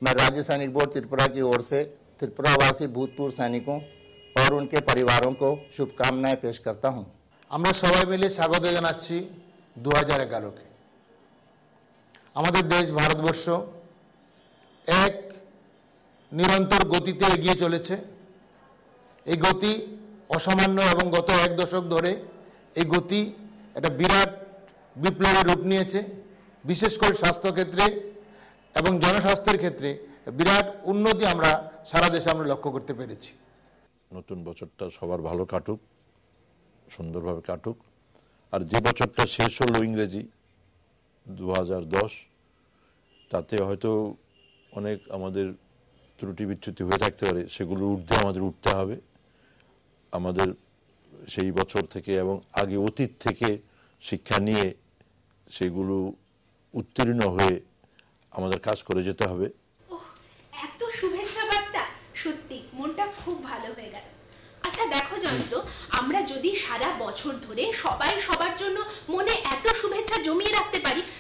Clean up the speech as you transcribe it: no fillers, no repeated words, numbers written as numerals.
मैं राज्य सैनिक बोर्ड त्रिपुरा की ओर से त्रिपुरावासी भूतपूर्व सैनिकों और उनके परिवारों को शुभकामनाएं पेश करता हूं। আমরা সবাই মিলে স্বাগত জানাচ্ছি 2011 কে। আমাদের দেশ ভারতবর্ষ এক নিরন্তর গতিতে এগিয়ে চলেছে। এই গতি অসামান্য এবং গত এক দশক ধরে এই গতি একটা বিরাট বিপ্লবের রূপ নিয়েছে। বিশেষ করে স্বাস্থ্য ক্ষেত্রে এবং জনস্বাস্থ্যের ক্ষেত্রে বিরাট উন্নতি আমরা সারা দেশে আমরা লক্ষ্য করতে পেরেছি। নতুন বছরটা সবার ভালো কাটুক, সুন্দরভাবে কাটুক। আর যে বছরটা শেষ হলো ইংরেজি 2010, তাতে হয়তো অনেক আমাদের ত্রুটি বিচ্যুতি হয়ে থাকতে পারে, সেগুলোর ঊর্ধ্বে আমাদের উঠতে হবে। আমাদের সেই বছর থেকে এবং আগে অতীত থেকে শিক্ষা নিয়ে সেগুলো উত্তীর্ণ হয়ে আমাদের কাজ করে যেতে হবে। এত শুভেচ্ছা বার্তা, সত্যি মনটা খুব ভালো হয়ে গেল। আচ্ছা দেখো জয়ন্ত, আমরা যদি সারা বছর ধরে সবাই সবার জন্য মনে এত শুভেচ্ছা জমিয়ে রাখতে পারি